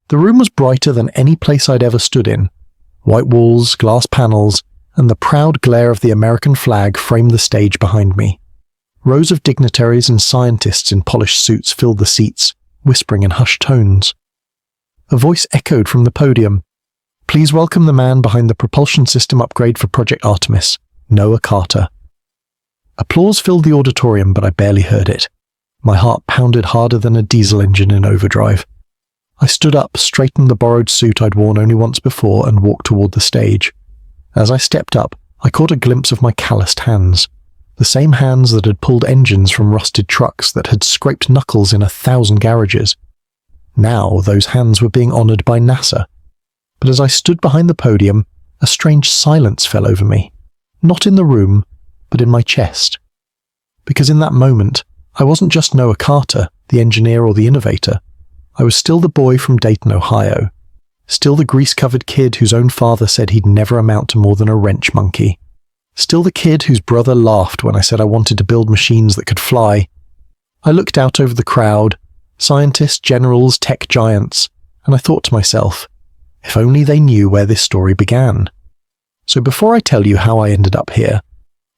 The room was brighter than any place I'd ever stood in. White walls, glass panels, and the proud glare of the American flag framed the stage behind me. Rows of dignitaries and scientists in polished suits filled the seats, whispering in hushed tones. A voice echoed from the podium. "Please welcome the man behind the propulsion system upgrade for Project Artemis, Noah Carter." Applause filled the auditorium, but I barely heard it. My heart pounded harder than a diesel engine in overdrive. I stood up, straightened the borrowed suit I'd worn only once before, and walked toward the stage. As I stepped up, I caught a glimpse of my calloused hands. The same hands that had pulled engines from rusted trucks, that had scraped knuckles in 1,000 garages. Now those hands were being honored by NASA. But as I stood behind the podium, a strange silence fell over me. Not in the room, but in my chest. Because in that moment, I wasn't just Noah Carter, the engineer or the innovator. I was still the boy from Dayton, Ohio. Still the grease-covered kid whose own father said he'd never amount to more than a wrench monkey. Still the kid whose brother laughed when I said I wanted to build machines that could fly. I looked out over the crowd, scientists, generals, tech giants, and I thought to myself, if only they knew where this story began. So before I tell you how I ended up here,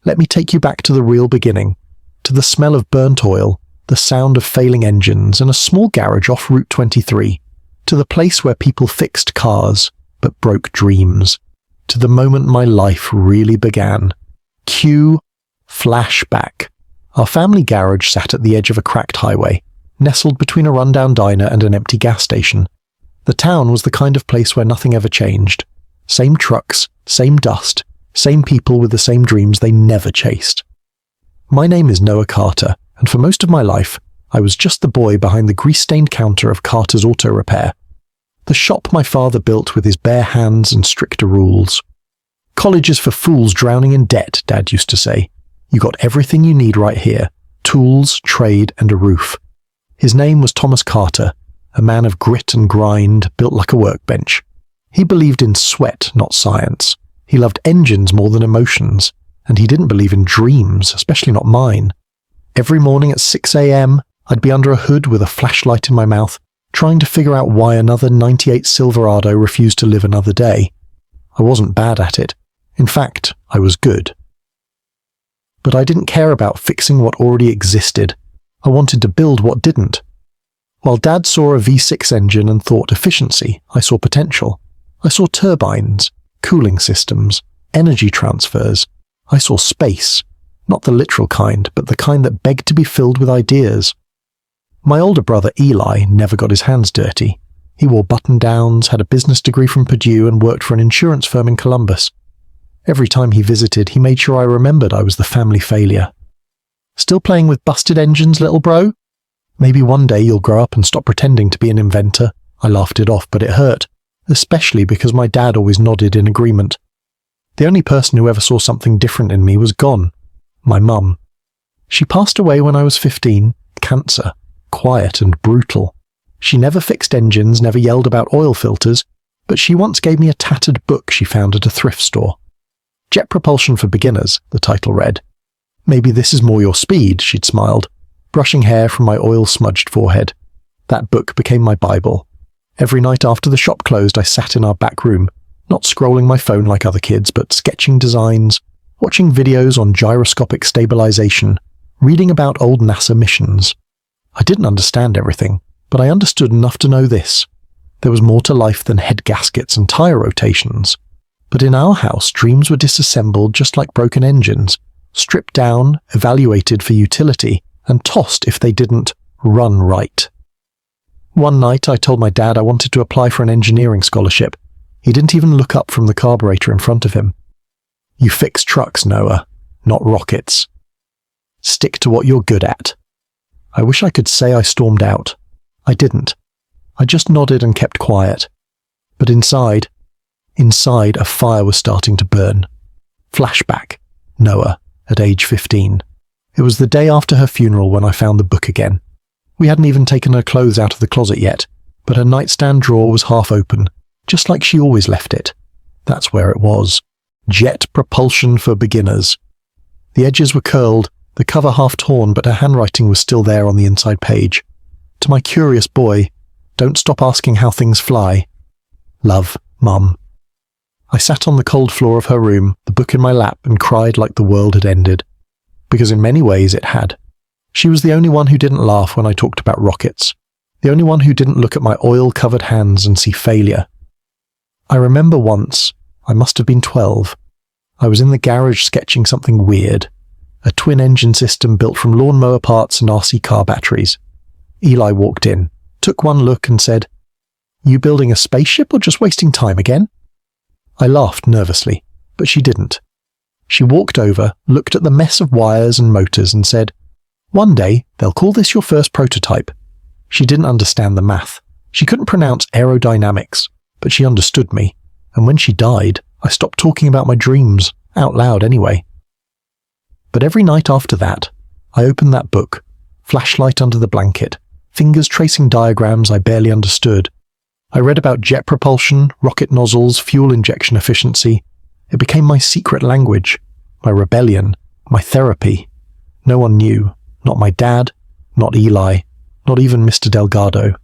let me take you back to the real beginning, to the smell of burnt oil, the sound of failing engines, and a small garage off Route 23, to the place where people fixed cars, but broke dreams, to the moment my life really began. Cue flashback. Our family garage sat at the edge of a cracked highway, nestled between a rundown diner and an empty gas station. The town was the kind of place where nothing ever changed. Same trucks, same dust, same people with the same dreams they never chased. My name is Noah Carter, and for most of my life, I was just the boy behind the grease-stained counter of Carter's Auto Repair, the shop my father built with his bare hands and stricter rules. College is for fools drowning in debt, Dad used to say. You got everything you need right here, tools, trade, and a roof. His name was Thomas Carter, a man of grit and grind, built like a workbench. He believed in sweat, not science. He loved engines more than emotions, and he didn't believe in dreams, especially not mine. Every morning at 6 a.m., I'd be under a hood with a flashlight in my mouth, trying to figure out why another '98 Silverado refused to live another day. I wasn't bad at it. In fact, I was good. But I didn't care about fixing what already existed. I wanted to build what didn't. While Dad saw a V6 engine and thought efficiency, I saw potential. I saw turbines, cooling systems, energy transfers. I saw space. Not the literal kind, but the kind that begged to be filled with ideas. My older brother Eli never got his hands dirty. He wore button-downs, had a business degree from Purdue, and worked for an insurance firm in Columbus. Every time he visited, he made sure I remembered I was the family failure. Still playing with busted engines, little bro? Maybe one day you'll grow up and stop pretending to be an inventor. I laughed it off, but it hurt, especially because my dad always nodded in agreement. The only person who ever saw something different in me was gone. My mum. She passed away when I was 15, cancer, quiet and brutal. She never fixed engines, never yelled about oil filters, but she once gave me a tattered book she found at a thrift store. Jet Propulsion for Beginners, the title read. Maybe this is more your speed, she'd smiled, brushing hair from my oil-smudged forehead. That book became my Bible. Every night after the shop closed, I sat in our back room, not scrolling my phone like other kids, but sketching designs, watching videos on gyroscopic stabilization, reading about old NASA missions. I didn't understand everything, but I understood enough to know this. There was more to life than head gaskets and tire rotations. But in our house, dreams were disassembled just like broken engines, stripped down, evaluated for utility, and tossed if they didn't run right. One night I told my dad I wanted to apply for an engineering scholarship. He didn't even look up from the carburetor in front of him. You fix trucks, Noah, not rockets. Stick to what you're good at. I wish I could say I stormed out. I didn't. I just nodded and kept quiet. But inside a fire was starting to burn. Flashback. Noah, at age 15. It was the day after her funeral when I found the book again. We hadn't even taken her clothes out of the closet yet, but her nightstand drawer was half open, just like she always left it. That's where it was. Jet Propulsion for Beginners. The edges were curled, the cover half torn, but her handwriting was still there on the inside page. To my curious boy, Don't stop asking how things fly. Love, Mum. I sat on the cold floor of her room, the book in my lap, and cried like the world had ended. Because in many ways it had. She was the only one who didn't laugh when I talked about rockets. The only one who didn't look at my oil-covered hands and see failure. I remember once, I must have been 12, I was in the garage sketching something weird. A twin-engine system built from lawnmower parts and RC car batteries. Eli walked in, took one look and said, "You building a spaceship or just wasting time again?" I laughed nervously, but she didn't. She walked over, looked at the mess of wires and motors and said, "One day, they'll call this your first prototype." She didn't understand the math. She couldn't pronounce aerodynamics, but she understood me, and when she died, I stopped talking about my dreams, out loud anyway. But every night after that, I opened that book, flashlight under the blanket, fingers tracing diagrams I barely understood. I read about jet propulsion, rocket nozzles, fuel injection efficiency. It became my secret language, my rebellion, my therapy. No one knew, not my dad, not Eli, not even Mr. Delgado.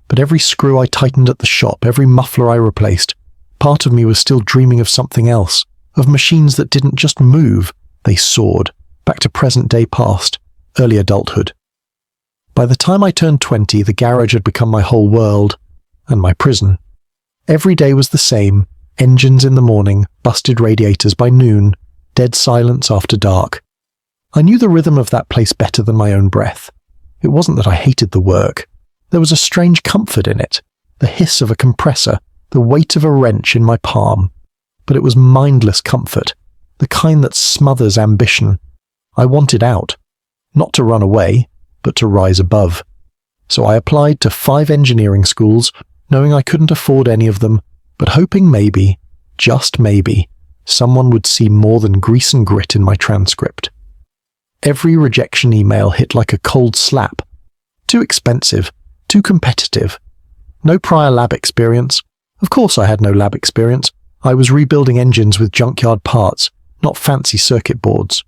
But every screw I tightened at the shop, every muffler I replaced, part of me was still dreaming of something else, of machines that didn't just move, they soared, back to present-day past, early adulthood. By the time I turned 20, the garage had become my whole world, and my prison. Every day was the same, engines in the morning, busted radiators by noon, dead silence after dark. I knew the rhythm of that place better than my own breath. It wasn't that I hated the work. There was a strange comfort in it, the hiss of a compressor, the weight of a wrench in my palm. But it was mindless comfort, the kind that smothers ambition. I wanted out, not to run away, but to rise above. So I applied to 5 engineering schools, knowing I couldn't afford any of them, but hoping maybe, just maybe, someone would see more than grease and grit in my transcript. Every rejection email hit like a cold slap. Too expensive, too competitive. No prior lab experience. Of course I had no lab experience. I was rebuilding engines with junkyard parts, not fancy circuit boards.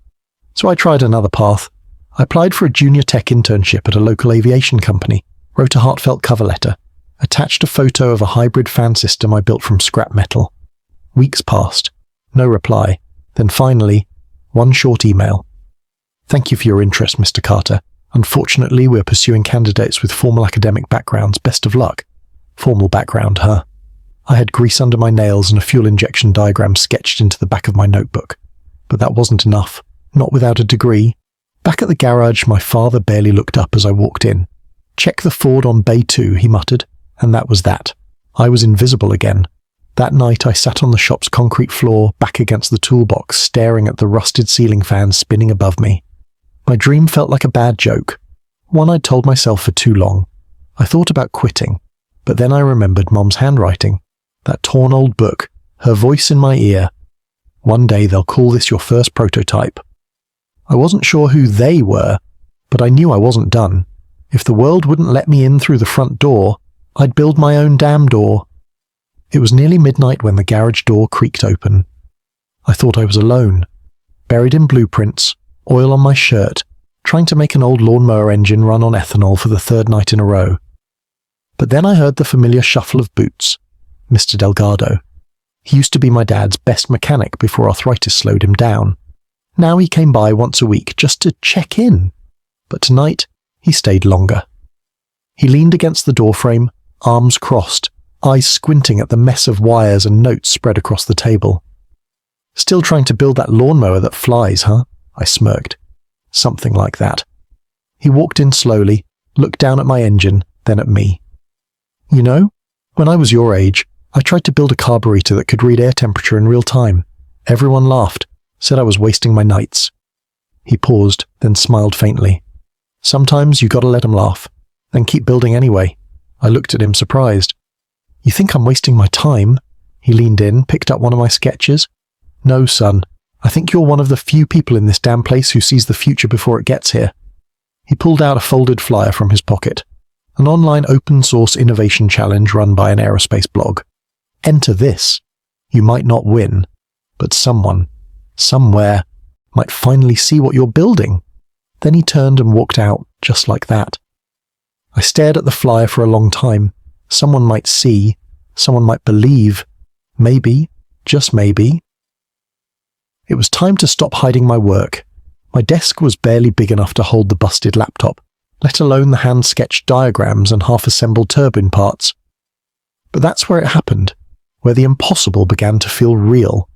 So I tried another path. I applied for a junior tech internship at a local aviation company, wrote a heartfelt cover letter, attached a photo of a hybrid fan system I built from scrap metal. Weeks passed. No reply. Then finally, one short email. "Thank you for your interest, Mr. Carter. Unfortunately, we're pursuing candidates with formal academic backgrounds. Best of luck." Formal background, huh? I had grease under my nails and a fuel injection diagram sketched into the back of my notebook. But that wasn't enough. Not without a degree. Back at the garage, my father barely looked up as I walked in. "Check the Ford on Bay 2, he muttered. And that was that. I was invisible again. That night I sat on the shop's concrete floor, back against the toolbox, staring at the rusted ceiling fan spinning above me. My dream felt like a bad joke. One I'd told myself for too long. I thought about quitting, but then I remembered Mom's handwriting. That torn old book, her voice in my ear. "One day they'll call this your first prototype." I wasn't sure who they were, but I knew I wasn't done. If the world wouldn't let me in through the front door, I'd build my own damn door. It was nearly midnight when the garage door creaked open. I thought I was alone, buried in blueprints, oil on my shirt, trying to make an old lawnmower engine run on ethanol for the 3rd night in a row. But then I heard the familiar shuffle of boots. Mr. Delgado. He used to be my dad's best mechanic before arthritis slowed him down. Now he came by once a week just to check in. But tonight, he stayed longer. He leaned against the doorframe, arms crossed, eyes squinting at the mess of wires and notes spread across the table. "Still trying to build that lawnmower that flies, huh?" I smirked. "Something like that." He walked in slowly, looked down at my engine, then at me. "You know, when I was your age, I tried to build a carburetor that could read air temperature in real time. Everyone laughed, said I was wasting my nights." He paused, then smiled faintly. "Sometimes you gotta let 'em laugh, then keep building anyway." I looked at him surprised. "You think I'm wasting my time?" He leaned in, picked up one of my sketches. "No, son. I think you're one of the few people in this damn place who sees the future before it gets here." He pulled out a folded flyer from his pocket. An online open-source innovation challenge run by an aerospace blog. Enter this. You might not win, but someone, somewhere, might finally see what you're building. Then he turned and walked out, just like that. I stared at the flyer for a long time, Someone might see, someone might believe, maybe, just maybe. It was time to stop hiding my work. My desk was barely big enough to hold the busted laptop, let alone the hand-sketched diagrams and half-assembled turbine parts. But that's where it happened, where the impossible began to feel real.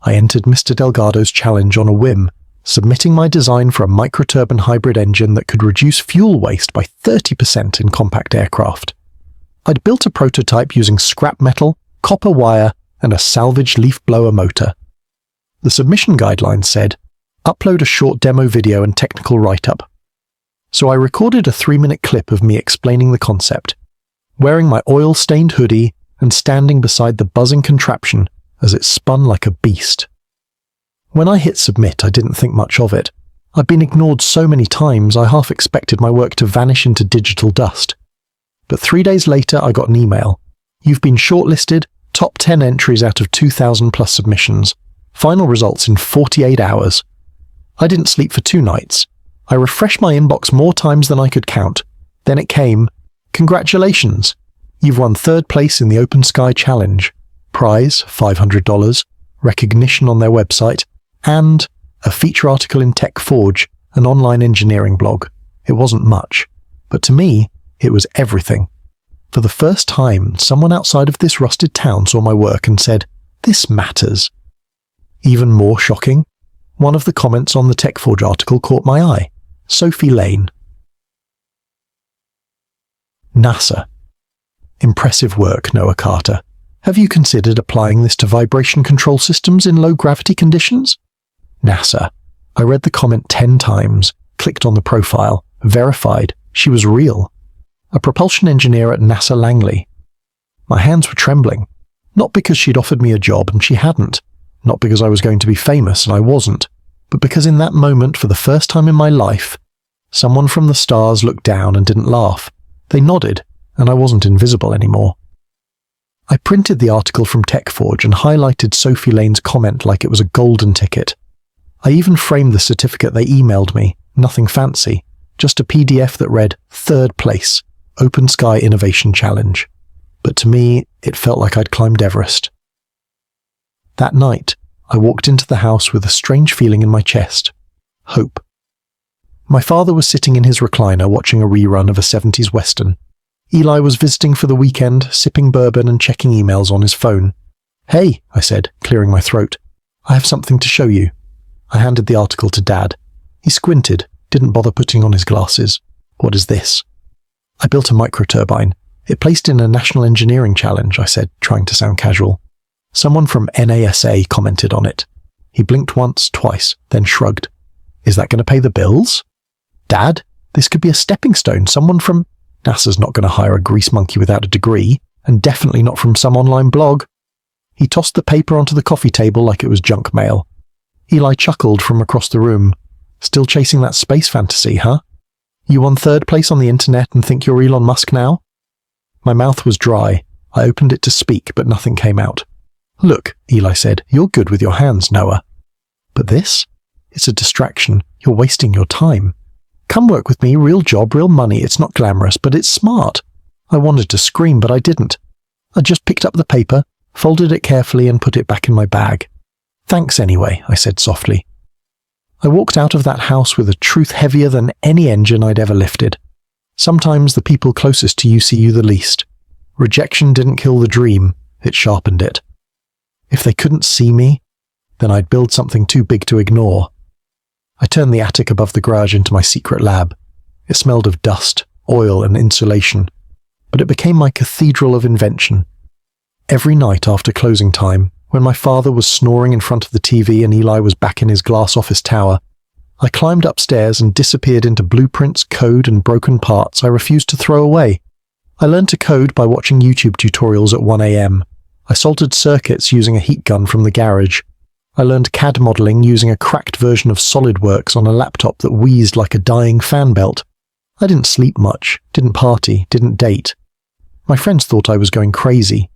I entered Mr. Delgado's challenge on a whim, submitting my design for a microturbine hybrid engine that could reduce fuel waste by 30% in compact aircraft. I'd built a prototype using scrap metal, copper wire, and a salvaged leaf blower motor. The submission guidelines said, upload a short demo video and technical write-up. So I recorded a 3-minute clip of me explaining the concept, wearing my oil-stained hoodie and standing beside the buzzing contraption as it spun like a beast. When I hit submit, I didn't think much of it. I'd been ignored so many times I half expected my work to vanish into digital dust. But 3 days later I got an email. You've been shortlisted, top 10 entries out of 2,000 plus submissions. Final results in 48 hours. I didn't sleep for 2 nights. I refreshed my inbox more times than I could count. Then it came. Congratulations! You've won 3rd place in the Open Sky Challenge. Prize, $500, recognition on their website, and a feature article in Tech Forge, an online engineering blog. It wasn't much, but to me, it was everything. For the first time, someone outside of this rusted town saw my work and said, "This matters." Even more shocking, one of the comments on the Tech Forge article caught my eye. Sophie Lane. NASA. Impressive work, Noah Carter. Have you considered applying this to vibration control systems in low-gravity conditions? NASA. I read the comment 10 times, clicked on the profile, verified she was real. A propulsion engineer at NASA Langley. My hands were trembling, not because she'd offered me a job and she hadn't, not because I was going to be famous and I wasn't, but because in that moment, for the first time in my life, someone from the stars looked down and didn't laugh. They nodded, and I wasn't invisible anymore. I printed the article from TechForge and highlighted Sophie Lane's comment like it was a golden ticket. I even framed the certificate they emailed me, nothing fancy, just a PDF that read 3rd place, Open Sky Innovation Challenge. But to me, it felt like I'd climbed Everest. That night, I walked into the house with a strange feeling in my chest. Hope. My father was sitting in his recliner watching a rerun of a 70s western. Eli was visiting for the weekend, sipping bourbon and checking emails on his phone. "Hey," I said, clearing my throat. "I have something to show you." I handed the article to Dad. He squinted, didn't bother putting on his glasses. "What is this?" "I built a microturbine. It placed in a national engineering challenge," I said, trying to sound casual. Someone from NASA commented on it. He blinked once, twice, then shrugged. "Is that going to pay the bills?" "Dad, this could be a stepping stone. Someone from NASA's not going to hire a grease monkey without a degree, and definitely not from some online blog." He tossed the paper onto the coffee table like it was junk mail. Eli chuckled from across the room. "Still chasing that space fantasy, huh? You won 3rd place on the internet and think you're Elon Musk now?" My mouth was dry. I opened it to speak, but nothing came out. "Look," Eli said, "you're good with your hands, Noah. But this? It's a distraction. You're wasting your time. Come work with me, real job, real money. It's not glamorous, but it's smart." I wanted to scream, but I didn't. I just picked up the paper, folded it carefully and put it back in my bag. "Thanks anyway," I said softly. I walked out of that house with a truth heavier than any engine I'd ever lifted. Sometimes the people closest to you see you the least. Rejection didn't kill the dream, it sharpened it. If they couldn't see me, then I'd build something too big to ignore. I turned the attic above the garage into my secret lab. It smelled of dust, oil, and insulation, but it became my cathedral of invention. Every night after closing time, when my father was snoring in front of the TV and Eli was back in his glass office tower, I climbed upstairs and disappeared into blueprints, code, and broken parts I refused to throw away. I learned to code by watching YouTube tutorials at 1 a.m. I soldered circuits using a heat gun from the garage. I learned CAD modeling using a cracked version of SolidWorks on a laptop that wheezed like a dying fan belt. I didn't sleep much, didn't party, didn't date. My friends thought I was going crazy.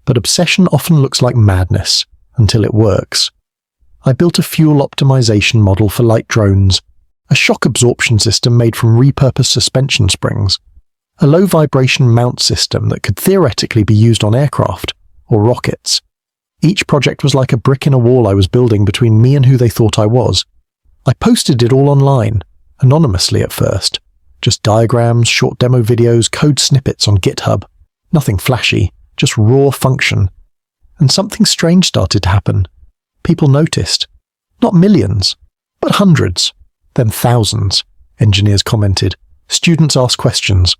But obsession often looks like madness, until it works. I built a fuel optimization model for light drones, a shock absorption system made from repurposed suspension springs, a low-vibration mount system that could theoretically be used on aircraft or rockets. Each project was like a brick in a wall I was building between me and who they thought I was. I posted it all online, anonymously at first. Just diagrams, short demo videos, code snippets on GitHub. Nothing flashy, just raw function. And something strange started to happen. People noticed. Not millions, but hundreds, then thousands, engineers commented. Students asked questions.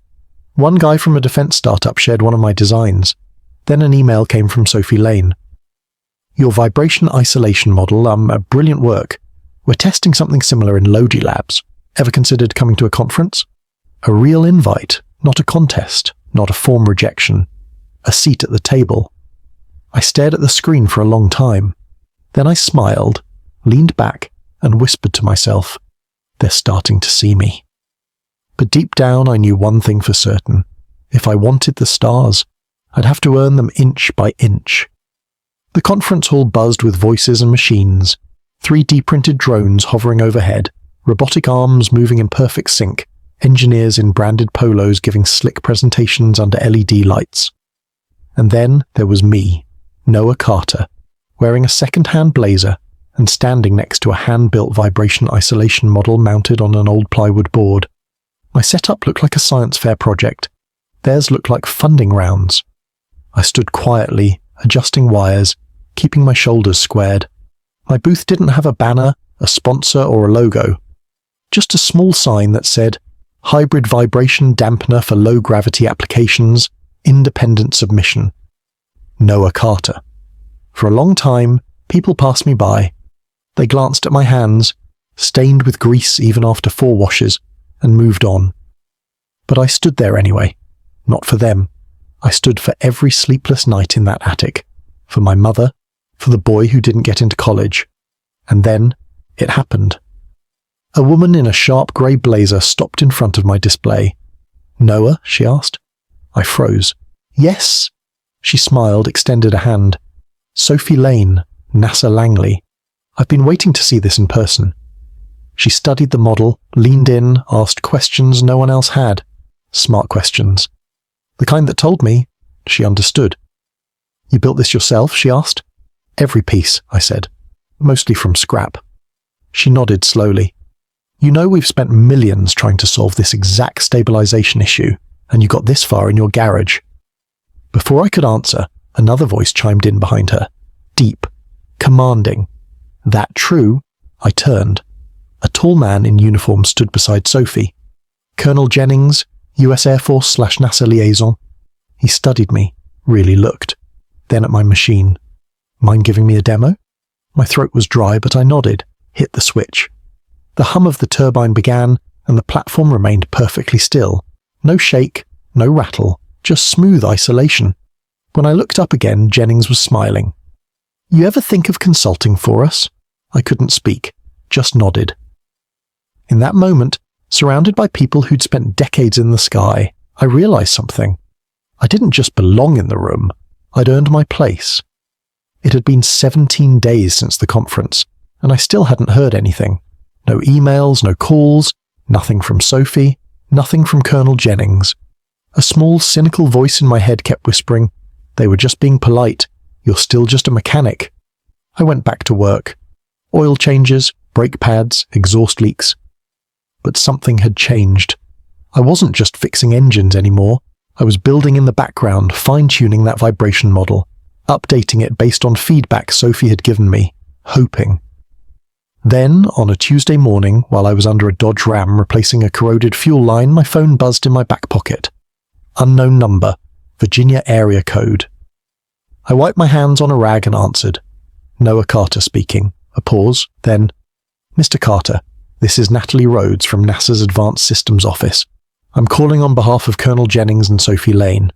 One guy from a defense startup shared one of my designs. Then an email came from Sophie Lane. Your vibration isolation model, brilliant work. We're testing something similar in Lodi Labs. Ever considered coming to a conference? A real invite, not a contest, not a form rejection. A seat at the table. I stared at the screen for a long time. Then I smiled, leaned back, and whispered to myself, they're starting to see me. But deep down I knew one thing for certain. If I wanted the stars, I'd have to earn them inch by inch. The conference hall buzzed with voices and machines, 3D printed drones hovering overhead, robotic arms moving in perfect sync, engineers in branded polos giving slick presentations under LED lights. And then there was me, Noah Carter, wearing a second-hand blazer and standing next to a hand-built vibration isolation model mounted on an old plywood board. My setup looked like a science fair project. Theirs looked like funding rounds. I stood quietly, adjusting wires, keeping my shoulders squared. My booth didn't have a banner, a sponsor, or a logo. Just a small sign that said, Hybrid Vibration Dampener for Low Gravity Applications, Independent Submission. Noah Carter. For a long time, people passed me by. They glanced at my hands, stained with grease even after 4 washes, and moved on. But I stood there anyway. Not for them. I stood for every sleepless night in that attic. For my mother, for the boy who didn't get into college. And then, it happened. A woman in a sharp grey blazer stopped in front of my display. Noah? She asked. I froze. Yes. She smiled, extended a hand. Sophie Lane, NASA Langley. I've been waiting to see this in person. She studied the model, leaned in, asked questions no one else had. Smart questions. The kind that told me she understood. You built this yourself? She asked. Every piece, I said. Mostly from scrap. She nodded slowly. You know we've spent millions trying to solve this exact stabilization issue, and you got this far in your garage. Before I could answer, another voice chimed in behind her. Deep. Commanding. That true? I turned. A tall man in uniform stood beside Sophie. Colonel Jennings, US Air Force/NASA liaison. He studied me, really looked. Then at my machine. Mind giving me a demo? My throat was dry, but I nodded, hit the switch. The hum of the turbine began, and the platform remained perfectly still. No shake, no rattle, just smooth isolation. When I looked up again, Jennings was smiling. You ever think of consulting for us? I couldn't speak, just nodded. In that moment, surrounded by people who'd spent decades in the sky, I realized something. I didn't just belong in the room, I'd earned my place. It had been 17 days since the conference, and I still hadn't heard anything. No emails, no calls, nothing from Sophie, nothing from Colonel Jennings. A small, cynical voice in my head kept whispering, they were just being polite, you're still just a mechanic. I went back to work. Oil changes, brake pads, exhaust leaks. But something had changed. I wasn't just fixing engines anymore. I was building in the background, fine-tuning that vibration model, updating it based on feedback Sophie had given me, hoping. Then, on a Tuesday morning, while I was under a Dodge Ram replacing a corroded fuel line, my phone buzzed in my back pocket. Unknown number, Virginia area code. I wiped my hands on a rag and answered. Noah Carter speaking. A pause, then, Mr. Carter, this is Natalie Rhodes from NASA's Advanced Systems Office. I'm calling on behalf of Colonel Jennings and Sophie Lane.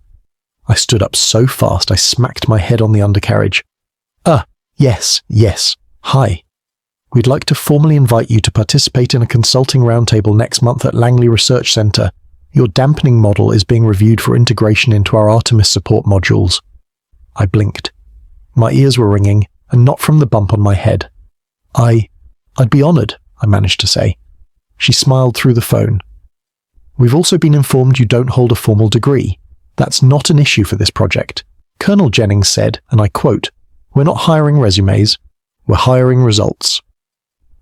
I stood up so fast I smacked my head on the undercarriage. Yes. Hi. We'd like to formally invite you to participate in a consulting roundtable next month at Langley Research Center. Your dampening model is being reviewed for integration into our Artemis support modules. I blinked. My ears were ringing, and not from the bump on my head. I'd be honored, I managed to say. She smiled through the phone. We've also been informed you don't hold a formal degree. That's not an issue for this project. Colonel Jennings said, and I quote, "We're not hiring resumes, we're hiring results."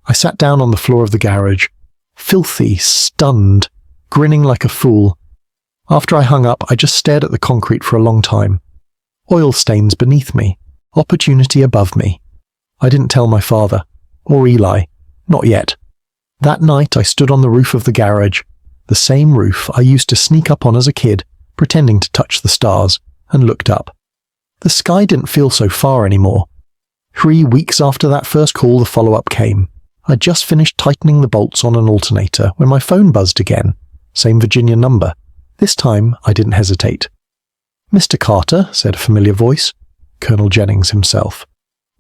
I sat down on the floor of the garage, filthy, stunned, grinning like a fool. After I hung up, I just stared at the concrete for a long time. Oil stains beneath me, opportunity above me. I didn't tell my father, or Eli, not yet. That night I stood on the roof of the garage, the same roof I used to sneak up on as a kid, pretending to touch the stars, and looked up. The sky didn't feel so far anymore. 3 weeks after that first call, the follow-up came. I'd just finished tightening the bolts on an alternator when my phone buzzed again. Same Virginia number. This time, I didn't hesitate. "Mr. Carter," said a familiar voice, Colonel Jennings himself.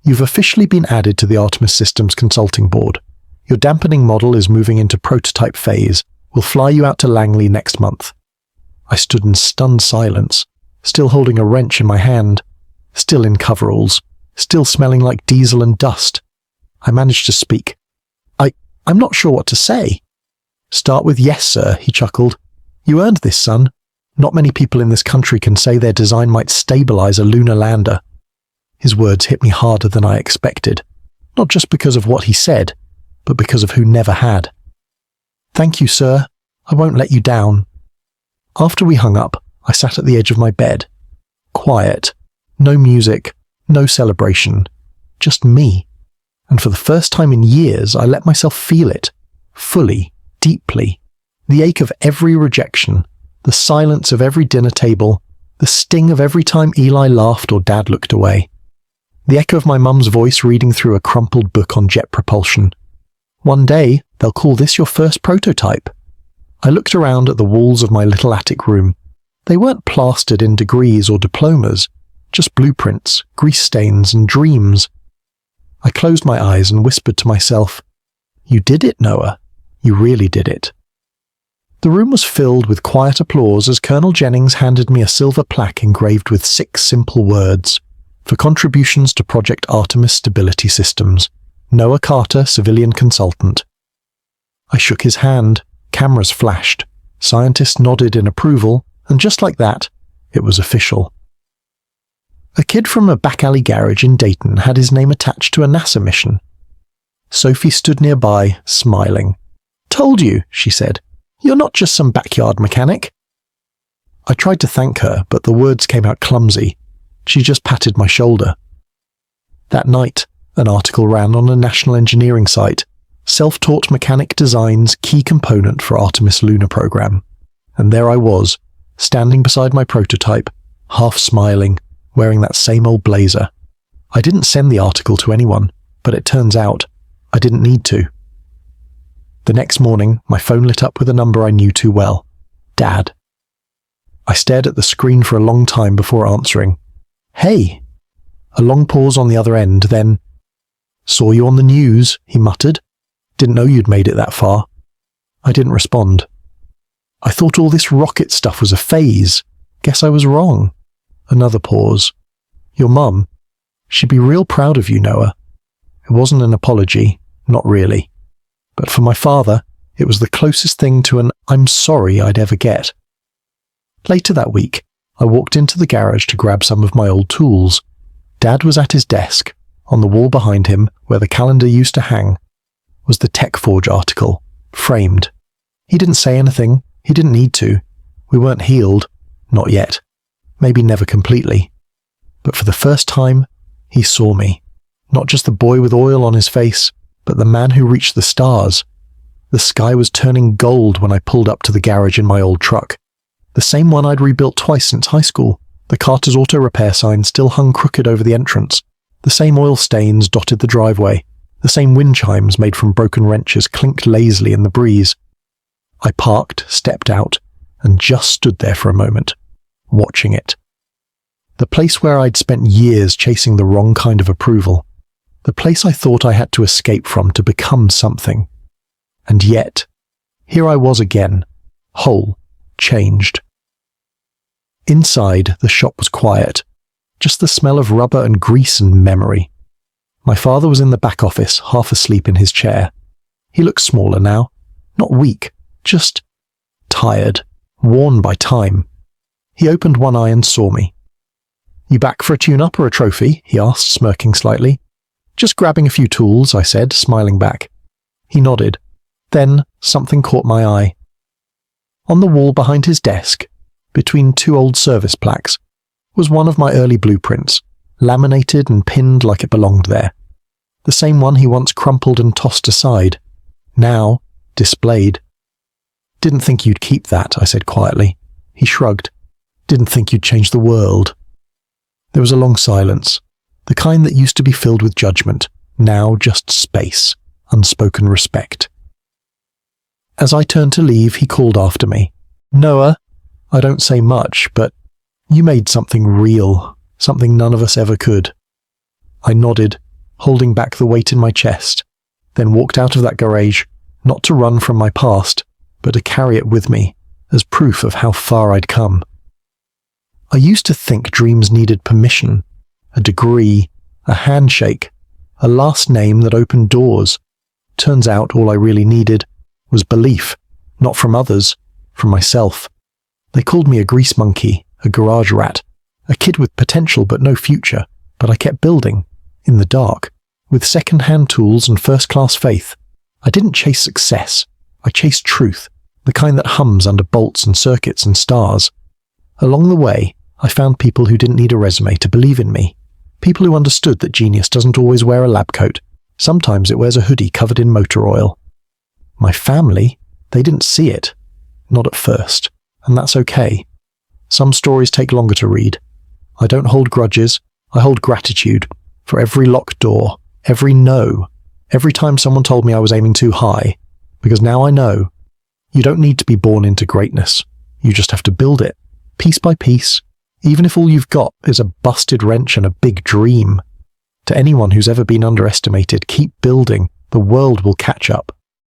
"You've officially been added to the Artemis Systems Consulting Board. Your dampening model is moving into prototype phase. We'll fly you out to Langley next month." I stood in stunned silence, still holding a wrench in my hand, still in coveralls, still smelling like diesel and dust. I managed to speak. I'm not sure what to say." "Start with yes, sir," he chuckled. "You earned this, son. Not many people in this country can say their design might stabilize a lunar lander." His words hit me harder than I expected, not just because of what he said, but because of who never had. "Thank you, sir. I won't let you down." After we hung up, I sat at the edge of my bed. Quiet. No music. No celebration. Just me. And for the first time in years, I let myself feel it. Fully. Deeply. The ache of every rejection. The silence of every dinner table. The sting of every time Eli laughed or Dad looked away. The echo of my mum's voice reading through a crumpled book on jet propulsion. "One day, they'll call this your first prototype." I looked around at the walls of my little attic room. They weren't plastered in degrees or diplomas, just blueprints, grease stains, and dreams. I closed my eyes and whispered to myself, "You did it, Noah. You really did it." The room was filled with quiet applause as Colonel Jennings handed me a silver plaque engraved with 6 simple words: "For contributions to Project Artemis Stability Systems, Noah Carter, Civilian Consultant." I shook his hand, cameras flashed, scientists nodded in approval, and just like that, it was official. A kid from a back alley garage in Dayton had his name attached to a NASA mission. Sophie stood nearby, smiling. "Told you," she said. "You're not just some backyard mechanic." I tried to thank her, but the words came out clumsy. She just patted my shoulder. That night, an article ran on a national engineering site, "Self-taught mechanic designs key component for Artemis lunar program." And there I was, standing beside my prototype, half smiling, wearing that same old blazer. I didn't send the article to anyone, but it turns out I didn't need to. The next morning, my phone lit up with a number I knew too well. Dad. I stared at the screen for a long time before answering. "Hey." A long pause on the other end, then, "Saw you on the news," he muttered. "Didn't know you'd made it that far." I didn't respond. "I thought all this rocket stuff was a phase. Guess I was wrong." Another pause. "Your mum, she'd be real proud of you, Noah." It wasn't an apology, not really. But for my father, it was the closest thing to an "I'm sorry" I'd ever get. Later that week, I walked into the garage to grab some of my old tools. Dad was at his desk. On the wall behind him, where the calendar used to hang, was the TechForge article, framed. He didn't say anything. He didn't need to. We weren't healed. Not yet. Maybe never completely. But for the first time, he saw me. Not just the boy with oil on his face, but the man who reached the stars. The sky was turning gold when I pulled up to the garage in my old truck. The same one I'd rebuilt twice since high school. The Carter's Auto Repair sign still hung crooked over the entrance. The same oil stains dotted the driveway. The same wind chimes made from broken wrenches clinked lazily in the breeze. I parked, stepped out, and just stood there for a moment, watching it. The place where I'd spent years chasing the wrong kind of approval. The place I thought I had to escape from to become something. And yet, here I was again, whole, changed. Inside, the shop was quiet, just the smell of rubber and grease and memory. My father was in the back office, half asleep in his chair. He looked smaller now, not weak, just tired, worn by time. He opened one eye and saw me. "You back for a tune-up or a trophy?" he asked, smirking slightly. "Just grabbing a few tools," I said, smiling back. He nodded. Then something caught my eye. On the wall behind his desk, between two old service plaques, was one of my early blueprints, laminated and pinned like it belonged there. The same one he once crumpled and tossed aside, now displayed. "Didn't think you'd keep that," I said quietly. He shrugged. "Didn't think you'd change the world." There was a long silence, the kind that used to be filled with judgment, now just space, unspoken respect. As I turned to leave, he called after me. "Noah, I don't say much, but you made something real, something none of us ever could." I nodded, holding back the weight in my chest, then walked out of that garage, not to run from my past, but to carry it with me, as proof of how far I'd come. I used to think dreams needed permission, a degree, a handshake, a last name that opened doors. Turns out all I really needed was belief, not from others, from myself. They called me a grease monkey, a garage rat, a kid with potential but no future, but I kept building, in the dark, with second-hand tools and first-class faith. I didn't chase success, I chased truth, the kind that hums under bolts and circuits and stars. Along the way, I found people who didn't need a resume to believe in me, people who understood that genius doesn't always wear a lab coat, sometimes it wears a hoodie covered in motor oil. My family, they didn't see it, not at first, and that's okay. Some stories take longer to read. I don't hold grudges, I hold gratitude for every locked door, every no, every time someone told me I was aiming too high, because now I know, you don't need to be born into greatness, you just have to build it, piece by piece, even if all you've got is a busted wrench and a big dream. To anyone who's ever been underestimated, keep building, the world will catch up.